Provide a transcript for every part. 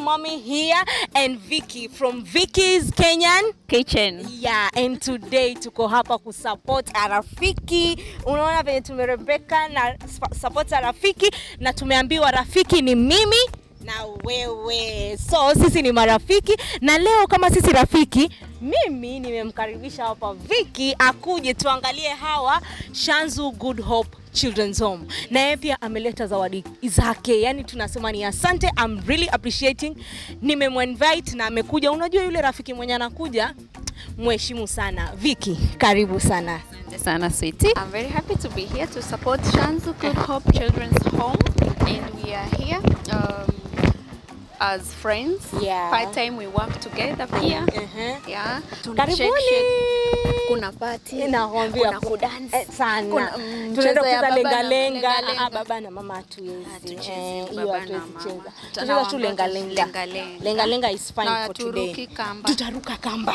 mommy here and Vicky from Vicky's Kenyan Kitchen. Yeah, and today tuko hapa kusupport rafiki. Unaona venye tumerembeka na support rafiki na tumeambiwa rafiki ni mimi na wewe. So sisi ni marafiki na leo kama sisi rafiki, mimi nimemkaribisha hapa Vicky akuje tuangalie hawa Shanzu Good Hope Children's Home. Na yeye pia ameleta zawadi zake. Yaani tunasema ni asante. I'm really appreciating. Nimemwinvite na amekuja. Unajua yule rafiki mwenye anakuja mheshimu sana. Vicky, karibu sana. Asante sana sweetie. I'm very happy to be here to support Shanzu Good Hope Children's Home, and we are here as friends. Yeah. Part-time we work together here. Yeah. Karibuni. Kuna party. Nakwambia kuna kudance. Sana. Tunaenda kucheza lenga-lenga. Baba na mama hatuwezi. Hiyo hatuwezi cheza. Tunacheza tu lenga-lenga. Lenga-lenga is fine for today. Tutaruka kamba.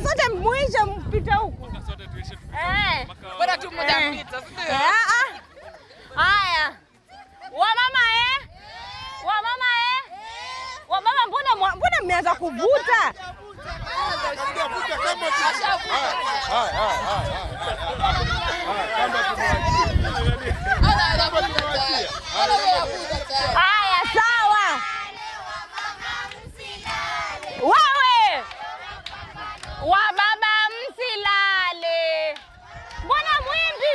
Zote mwisho mpita huko. Bora tu muda mpita. Haya. Wa mama mbona mmeanza kuvuta? Haya sawa. Wewe wa baba msilale. Mbona mwimbi?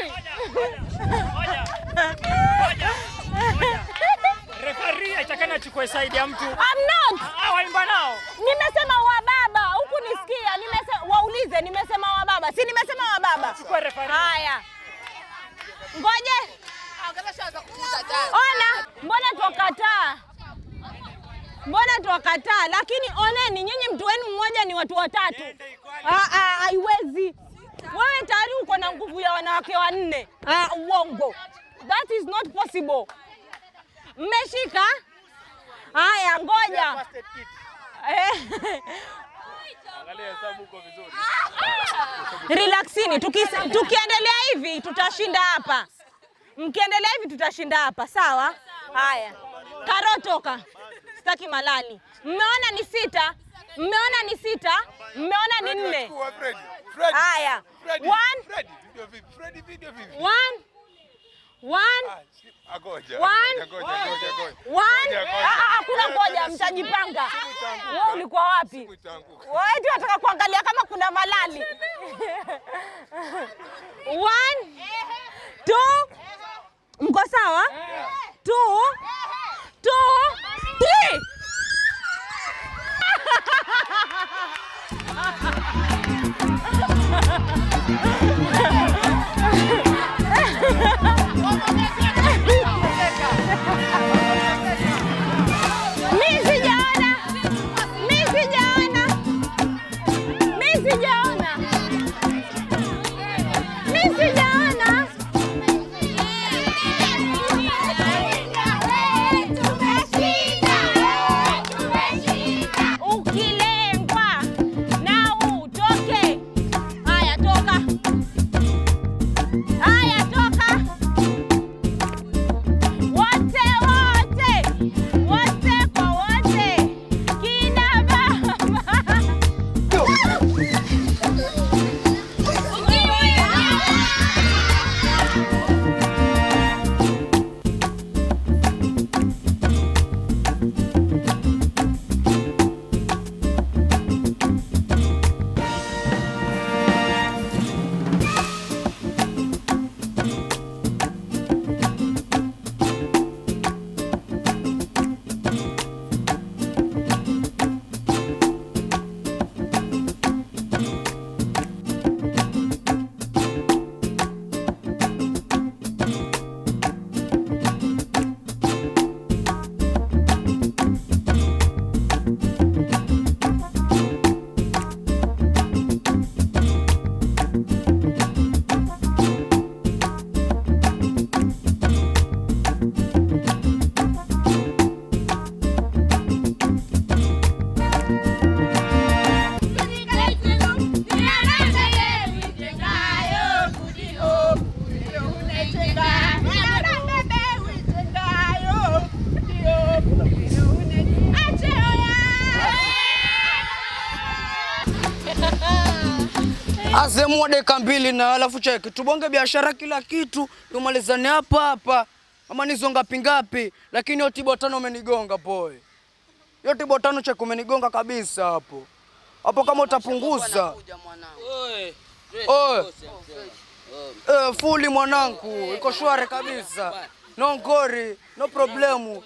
Referee itakana chukue side ya mtu. I'm not. Waimba nao. Nimesema wa baba, huku nisikia. Nimesema waulize, nimesema wa baba. Si nimesema wa baba. Chukue referee. Haya. Ngoje. Ona, mbona tuwakataa? Lakini oneni nyinyi mtu wenu mmoja ni watu watatu. Haiwezi. Wewe tayari uko na nguvu ya wanawake wanne. Uongo. That is not possible. Mmeshika? Haya, ngoja. Angalia hesabu uko vizuri. Relaxini, tukiendelea hivi tutashinda hapa. Mkiendelea hivi tutashinda hapa, sawa? Haya. Karotoka. Sitaki malali. Mmeona ni 6? Mmeona ni 6? Mmeona ni 4? Haya. 1 video vipi? 1 One. Agoja. One. Hakuna ngoja, mtajipanga. Wewe ulikuwa wapi? Wewe ndio unataka kuangalia kama kuna malali. 1 2. Mko sawa? 2 3. Azemua dakika 2 na alafu cheki. Tubonge biashara kila kitu, tumalizane hapa. Ama nizo ngapi, lakini yote tibo 5 umenigonga boy. Yote tibo 5 cheki umenigonga kabisa hapo. Hapo kama utapunguza. Oi. Fully mwanangu, iko shwari kabisa. No ngori, no problemu.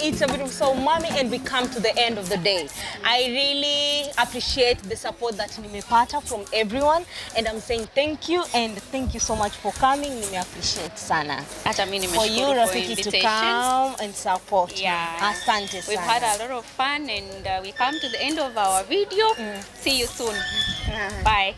It's a beautiful mommy, and we come to the end of the day. I really appreciate the support that nimepata from everyone, and I'm saying thank you, and thank you so much for coming. Nime appreciate sana. Hata mimi for you, nimeshukuru Rafiki, to come and support. Yeah. Asante sana. We've had a lot of fun, and we come to the end of our video. See you soon. Bye.